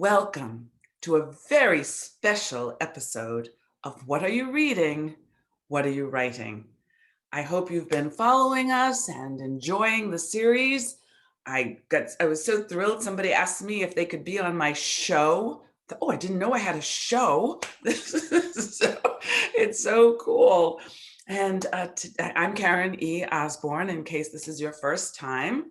Welcome to a very special episode of What Are You Reading? What Are You Writing? I hope you've been following us and enjoying the series. I was so thrilled. Somebody asked me if they could be on my show. Oh, I didn't know I had a show. It's so cool. And I'm Karen E. Osborne, in case this is your first time.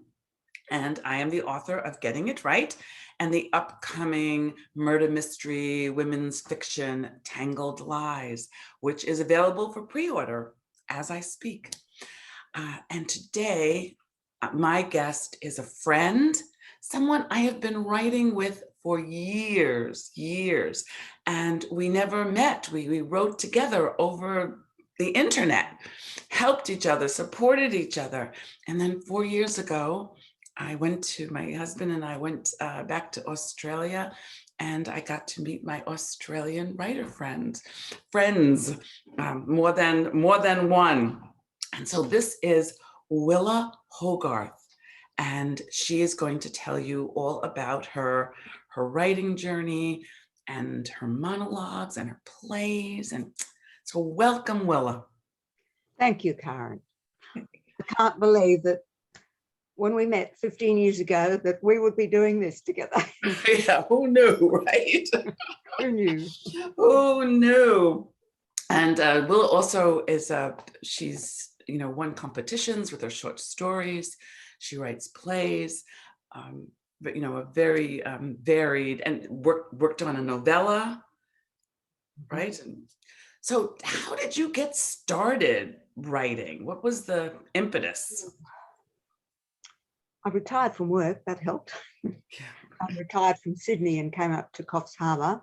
And I am the author of Getting It Right and the upcoming murder mystery women's fiction Tangled Lies, which is available for pre-order as I speak. And today, my guest is a friend, someone I have been writing with for years, and we never met. We wrote together over the internet, helped each other, supported each other. And then 4 years ago, my husband and I went back to Australia, and I got to meet my Australian writer friends, more than one. And so this is Willa Hogarth, and she is going to tell you all about her writing journey and her monologues and her plays. And so welcome, Willa. Thank you, Karen. I can't believe that when we met 15 years ago that we would be doing this together. Yeah, who knew, right? Who knew? Who knew? And Willa also is she's won competitions with her short stories. She writes plays, but a very varied, and worked on a novella, right? And so how did you get started writing? What was the impetus? I retired from work, that helped. Yeah. I retired from Sydney and came up to Coffs Harbour.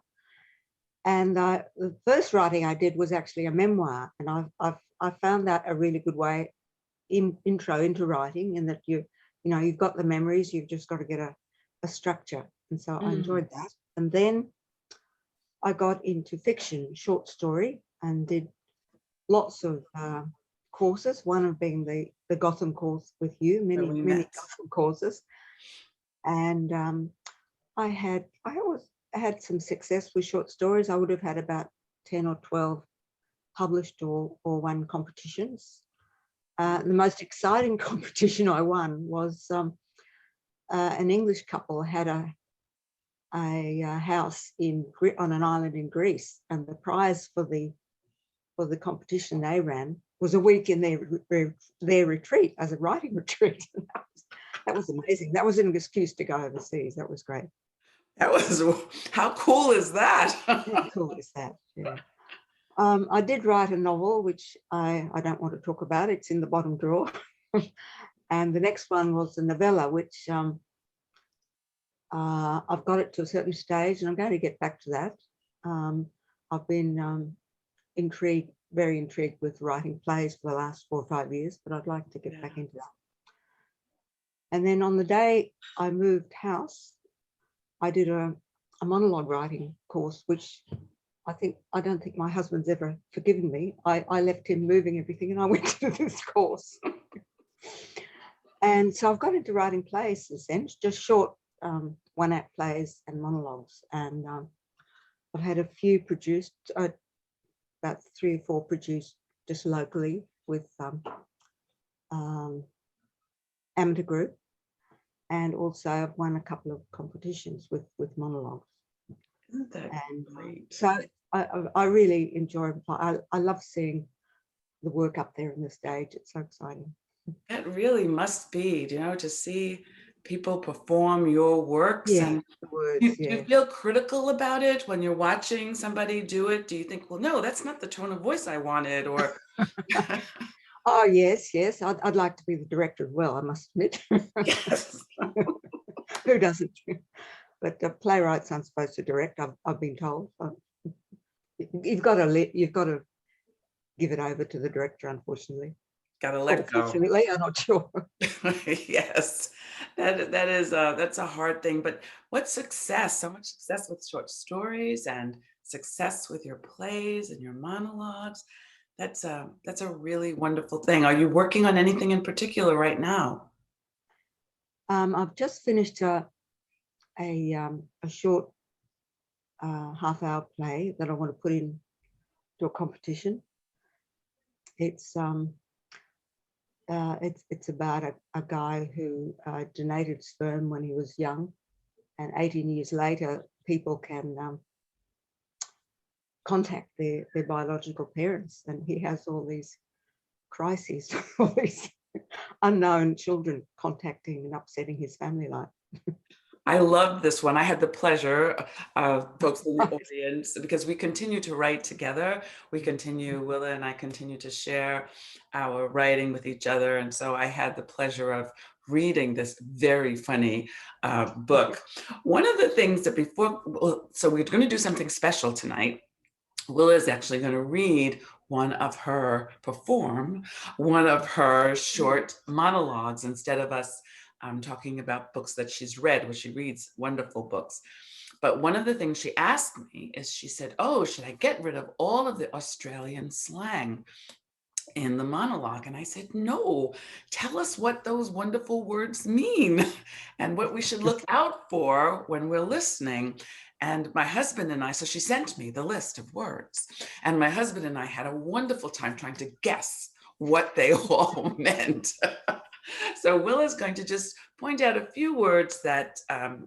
And the first writing I did was actually a memoir. And I found that a really good way intro into writing, in that you've got the memories, you've just got to get a structure. And so I enjoyed that. And then I got into fiction, short story, and did lots of courses, one of being the Gotham course with you, many Gotham courses. And I always had some success with short stories. I would have had about 10 or 12 published or won competitions. The most exciting competition I won was an English couple had a house on an island in Greece, and the prize for the competition they ran was a week in their retreat, as a writing retreat. That was amazing. That was an excuse to go overseas. That was great. How cool is that? How cool is that? Yeah. I did write a novel, which I don't want to talk about. It's in the bottom drawer. And the next one was a novella, which I've got it to a certain stage, and I'm going to get back to that. I've been very intrigued with writing plays for the last 4 or 5 years, but I'd like to get back into that. And then on the day I moved house, I did a monologue writing course, which I don't think my husband's ever forgiven me. I left him moving everything and I went to this course. And so I've got into writing plays, in a sense, just short one-act plays and monologues. And I've had a few produced, about 3 or 4 produced just locally with amateur group, and also I've won a couple of competitions with monologues. Isn't that great? So I really enjoy. I love seeing the work up there on the stage. It's so exciting. That really must be, to see people perform your works. Yeah, and the words, do you feel critical about it when you're watching somebody do it? Do you think, well, no, that's not the tone of voice I wanted, or? Oh, yes. I'd like to be the director as well, I must admit. Yes. Who doesn't? But the playwrights aren't supposed to direct, I've been told. You've got to give it over to the director, unfortunately. Got to let go. Unfortunately, I'm not sure. Yes, that's a hard thing. But what success? So much success with short stories, and success with your plays and your monologues. That's a really wonderful thing. Are you working on anything in particular right now? I've just finished a short half-hour play that I want to put in to a competition. It's about a guy who donated sperm when he was young, and 18 years later, people can contact their biological parents, and he has all these crises, all these unknown children contacting and upsetting his family life. I love this one. I had the pleasure of folks in the audience, because we continue to write together. We continue, Willa and I continue to share our writing with each other. And so I had the pleasure of reading this very funny book. One of the things that so we're going to do something special tonight. Willa is actually going to perform one of her short monologues instead of us talking about books that she's read, which she reads wonderful books. But one of the things she asked me is, she said, oh, should I get rid of all of the Australian slang in the monologue? And I said, no, tell us what those wonderful words mean and what we should look out for when we're listening. And my husband and I, so she sent me the list of words, and my husband and I had a wonderful time trying to guess what they all meant. So Willa's going to just point out a few words that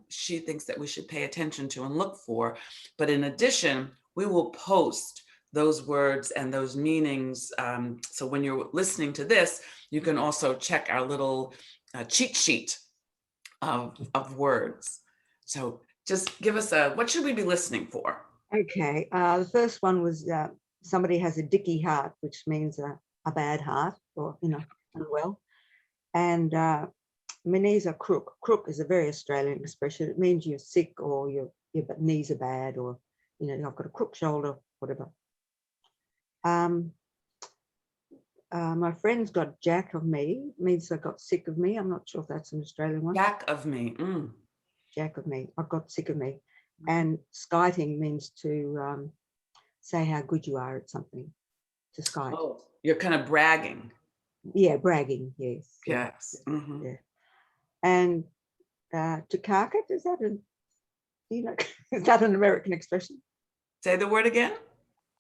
she thinks that we should pay attention to and look for. But in addition, we will post those words and those meanings. So when you're listening to this, you can also check our little cheat sheet of words. So just give us what should we be listening for? Okay, the first one was somebody has a dicky heart, which means a bad heart, or, unwell. And my knees are crook. Crook is a very Australian expression. It means you're sick, or your knees are bad, or, I've got a crook shoulder, whatever. My friend's got jack of me, means they got sick of me. I'm not sure if that's an Australian one. Jack of me. Jack of me. I've got sick of me. And skiting means to say how good you are at something. To skite. Oh, you're kind of bragging. Yeah, bragging. Yes. Yes. Mm-hmm. Yeah. And to cark it, is that is that an American expression? Say the word again.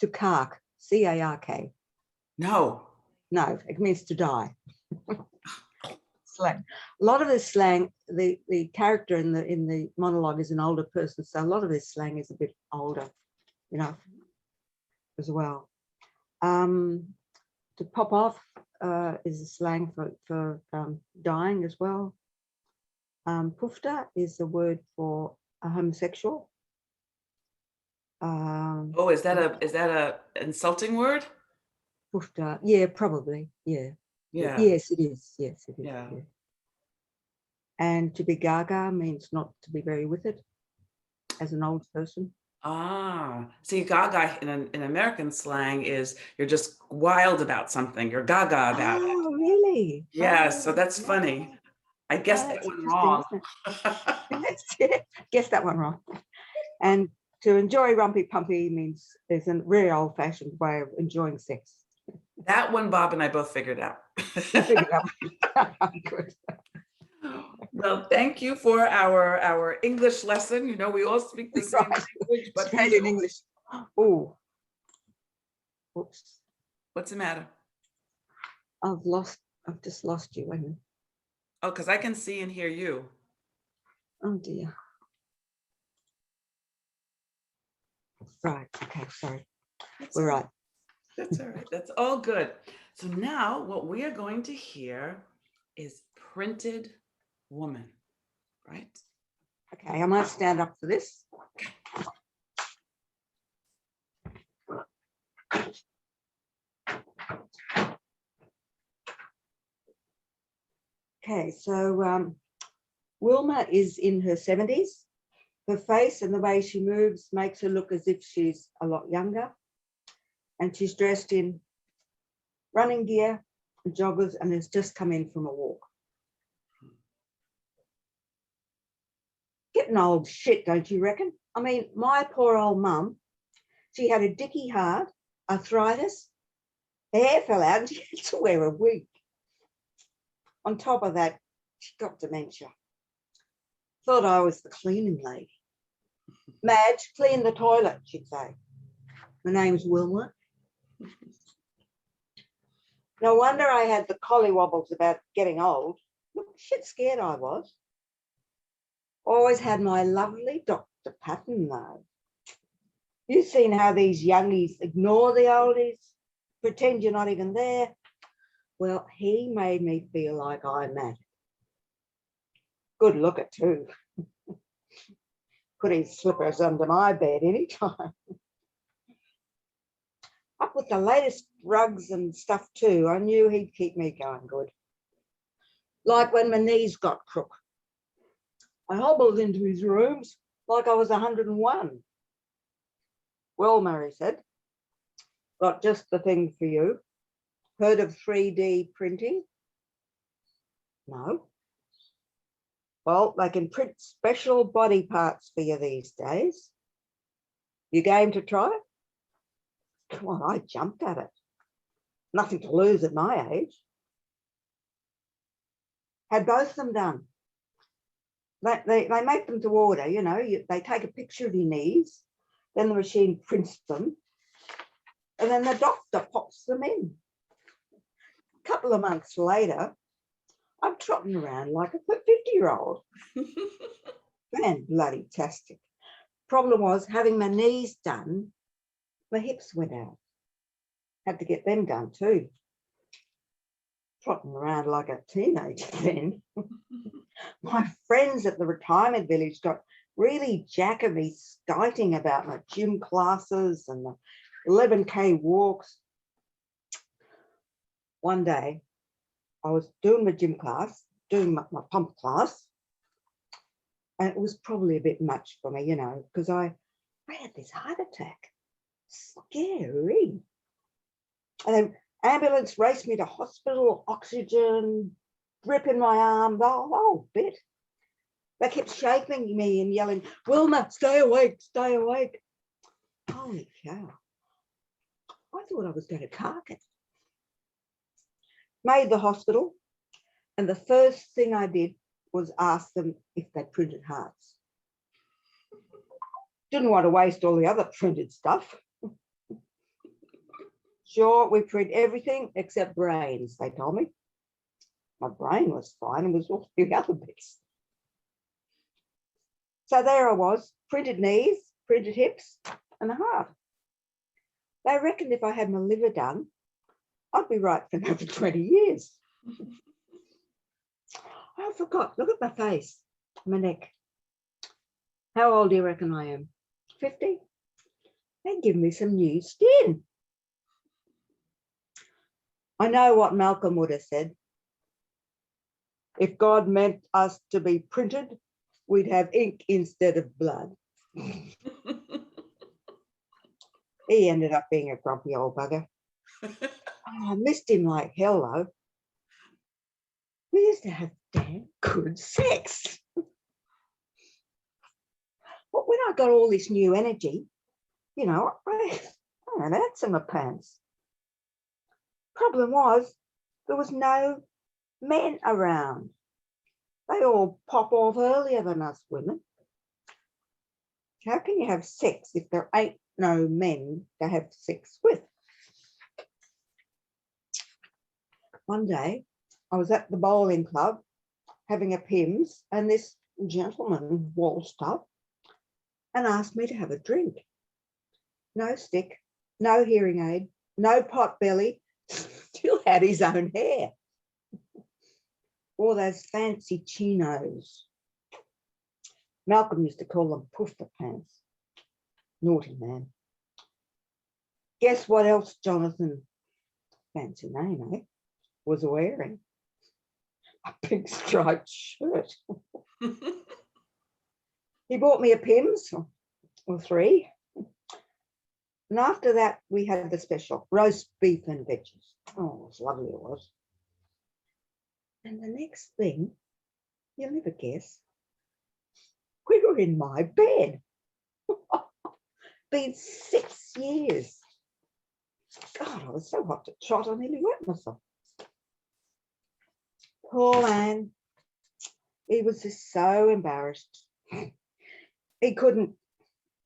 To cark. C-A-R-K. No, it means to die. Slang. A lot of this slang, the character in the monologue is an older person, so a lot of this slang is a bit older, as well. To pop off is a slang for dying as well. Pufta is a word for a homosexual. is that a insulting word? Pufta, yeah, probably, yeah. Yeah. Yes, it is. Yes, it is. Yeah. Yeah. And to be gaga means not to be very with it, as an old person. See, gaga in American slang is you're just wild about something. You're gaga about it. Oh, really? Yeah, so that's funny. I guessed that one wrong. Guess that one wrong. And to enjoy rumpy pumpy means is a very old-fashioned way of enjoying sex. That one Bob and I both figured out. Good. Well, thank you for our English lesson. We all speak the same language, but Australian English. Oh, oops. What's the matter? I've just lost you. Wait a minute. Oh, because I can see and hear you. Oh dear. Right. Okay. Sorry. We're right. That's all right. That's all good. So now what we are going to hear is Printed Woman, right? Okay, I might stand up for this. Okay, so Wilma is in her 70s. Her face and the way she moves makes her look as if she's a lot younger. And she's dressed in running gear and joggers and has just come in from a walk. Getting old shit, don't you reckon? I mean, my poor old mum, she had a dicky heart, arthritis, her hair fell out and she had to wear a wig. On top of that, she got dementia. Thought I was the cleaning lady. Madge, clean the toilet, she'd say. My name's Wilma. No wonder I had the collywobbles about getting old. Look, shit scared I was. Always had my lovely Dr. Patton, though. You've seen how these youngies ignore the oldies, pretend you're not even there. Well, he made me feel like I mattered. Good looker, too. Put his slippers under my bed anytime. Up with the latest rugs and stuff, too. I knew he'd keep me going good. Like when my knees got crook. I hobbled into his rooms like I was 101. Well, Murray said, got just the thing for you. Heard of 3D printing? No. Well, they can print special body parts for you these days. You game to try it? Come on, I jumped at it. Nothing to lose at my age. Had both of them done. They make them to order, you know, they take a picture of your knees, then the machine prints them, and then the doctor pops them in. A couple of months later, I'm trotting around like a 50-year-old. Man, bloody tastic. Problem was, having my knees done, my hips went out. Had to get them done too. Trotting around like a teenager then. My friends at the retirement village got really jack of me skiting about my gym classes and the 11K walks. One day, I was doing my gym class, doing my pump class, and it was probably a bit much for me, you know, because I had this heart attack. Scary. And then ambulance raced me to hospital, oxygen, drip in my arm, the whole bit. They kept shaking me and yelling, Wilma, stay awake, stay awake. Holy cow. I thought I was going to cark it. Made the hospital, and the first thing I did was ask them if they printed hearts. Didn't want to waste all the other printed stuff. Sure, we print everything except brains, they told me. My brain was fine, it was all the other bits. So there I was, printed knees, printed hips, and a heart. They reckoned if I had my liver done, I'd be right for another 20 years. I forgot, look at my face, my neck. How old do you reckon I am? 50? They give me some new skin. I know what Malcolm would have said. If God meant us to be printed, we'd have ink instead of blood. He ended up being a grumpy old bugger. Oh, I missed him like hell, though. We used to have damn good sex. But when I got all this new energy, you know, I had ants in my pants. Problem was, there was no men around. They all pop off earlier than us women. How can you have sex if there ain't no men to have sex with? One day, I was at the bowling club having a Pimm's, and this gentleman waltzed up and asked me to have a drink. No stick, no hearing aid, no pot belly, still had his own hair. Wore those fancy chinos. Malcolm used to call them poofter pants. Naughty man. Guess what else Jonathan, fancy name, eh, was wearing? A pink striped shirt. He bought me a Pimm's, or 3. And after that, we had the special, roast beef and veggies. Oh, it was lovely, it was. And the next thing, you'll never guess, we were in my bed. Been 6 years. God, I was so hot to trot, I nearly wet myself. Poor man. He was just so embarrassed. He couldn't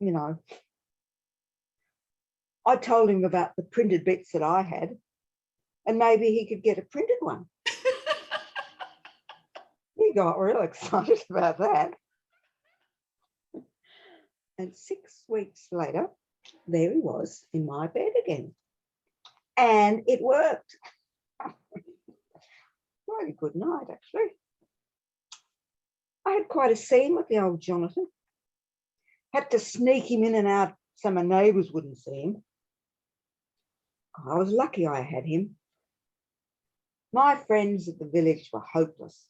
you know, I told him about the printed bits that I had, and maybe he could get a printed one. He got real excited about that. And 6 weeks later, there he was in my bed again. And it worked. Very good night, actually. I had quite a scene with the old Jonathan. Had to sneak him in and out so my neighbours wouldn't see him. I was lucky I had him. My friends at the village were hopeless.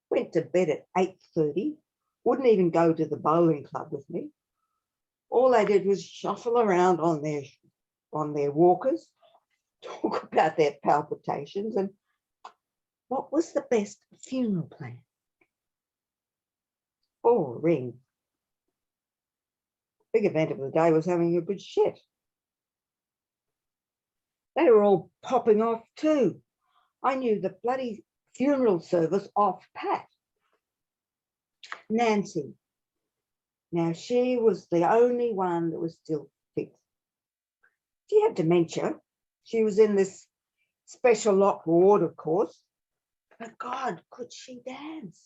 Went to bed at 8:30, wouldn't even go to the bowling club with me. All they did was shuffle around on their walkers, talk about their palpitations and what was the best funeral plan. Boring. Big event of the day was having a good shit. They were all popping off too. I knew the bloody funeral service off pat. Nancy. Now, she was the only one that was still fit. She had dementia. She was in this special locked ward, of course. But God, could she dance?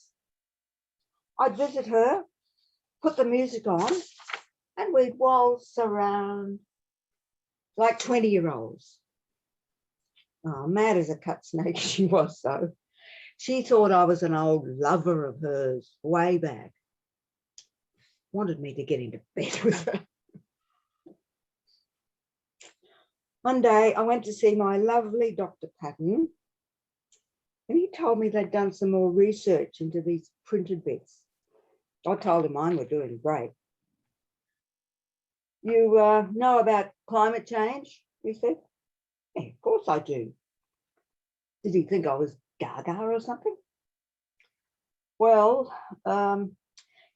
I'd visit her, put the music on, and we'd waltz around like 20-year-olds. Oh, mad as a cut snake she was, though. She thought I was an old lover of hers way back. Wanted me to get into bed with her. One day I went to see my lovely Dr. Patton, and he told me they'd done some more research into these printed bits. I told him mine were doing great. You know about climate change, he said. Yeah, of course I do. Did he think I was gaga or something? Well,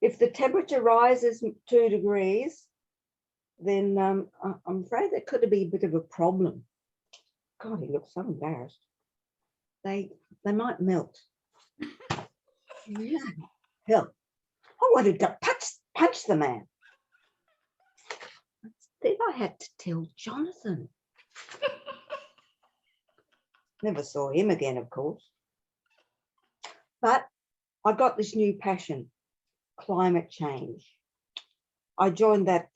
if the temperature rises 2 degrees, then I'm afraid that could be a bit of a problem. God, he looked so embarrassed. They might melt. Yeah, hell, I wanted to punch the man. Then I had to tell Jonathan. Never saw him again, of course. But I got this new passion, climate change. I joined that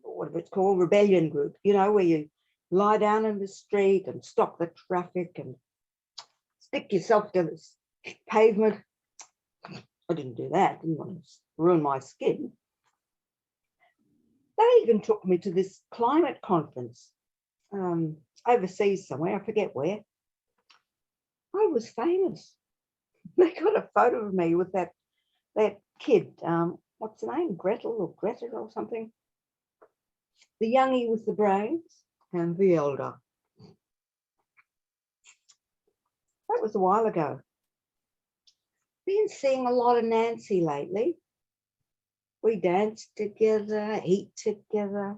what it's called, rebellion group, you know, where you lie down in the street and stop the traffic and stick yourself to the pavement. I didn't do that, didn't want to ruin my skin. They even took me to this climate conference overseas somewhere, I forget where. I was famous. They got a photo of me with that kid, what's her name, Gretel or Greta or something. The youngie with the brains and the elder. That was a while ago. Been seeing a lot of Nancy lately. We dance together, eat together,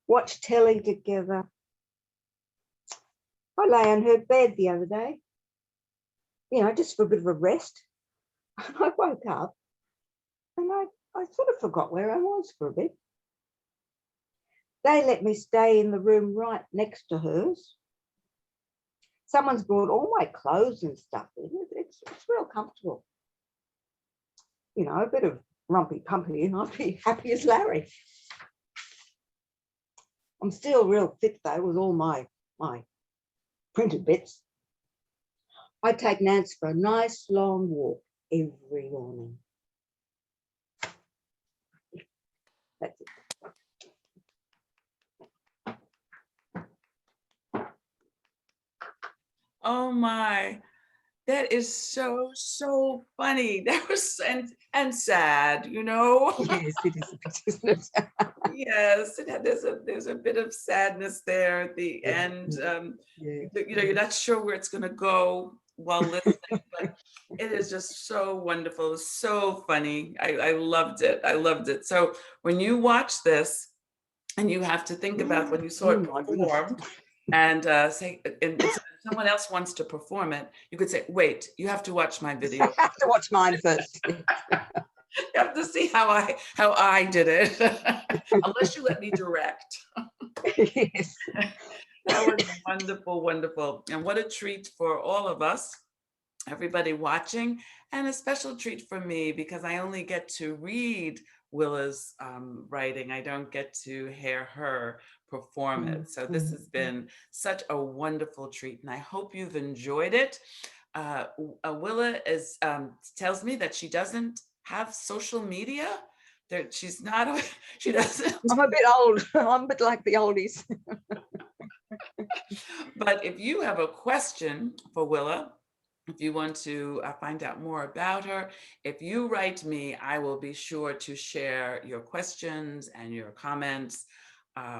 watch telly together. I lay on her bed the other day, you know, just for a bit of a rest. And I woke up and I sort of forgot where I was for a bit. They let me stay in the room right next to hers. Someone's brought all my clothes and stuff in. It's real comfortable. You know, a bit of rumpy-pumpy and I'd be happy as Larry. I'm still real fit though with all my printed bits. I take Nance for a nice long walk every morning. That's it. Oh my, that is so funny. That was and sad, you know. Yes, it is a bit, isn't it? Yes, there's a bit of sadness there at the end. Yeah. You know, you're not sure where it's going to go while listening, but it is just so wonderful, so funny. I loved it. I loved it. So when you watch this, and you have to think about when you saw it performed, and say, and if someone else wants to perform it, you could say, "Wait, you have to watch my video." I have to watch mine first. You have to see how I did it, unless you let me direct. Yes. That was wonderful, wonderful. And what a treat for all of us, everybody watching, and a special treat for me because I only get to read Willa's writing. I don't get to hear her perform it. So this has been such a wonderful treat, and I hope you've enjoyed it. Willa tells me that she doesn't have social media. That she's not. She doesn't. I'm a bit old. I'm a bit like the oldies. But if you have a question for Willa, if you want to find out more about her, if you write me, I will be sure to share your questions and your comments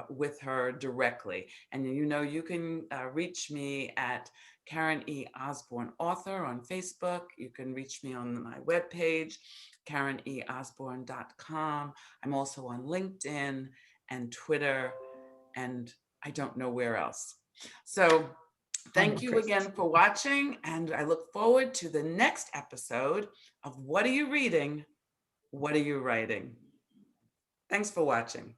with her directly. And you can reach me at Karen E. Osborne Author on Facebook. You can reach me on my webpage, KarenEOsborne.com. I'm also on LinkedIn and Twitter, and I don't know where else. So thank you again for watching, and I look forward to the next episode of What Are You Reading? What Are You Writing? Thanks for watching.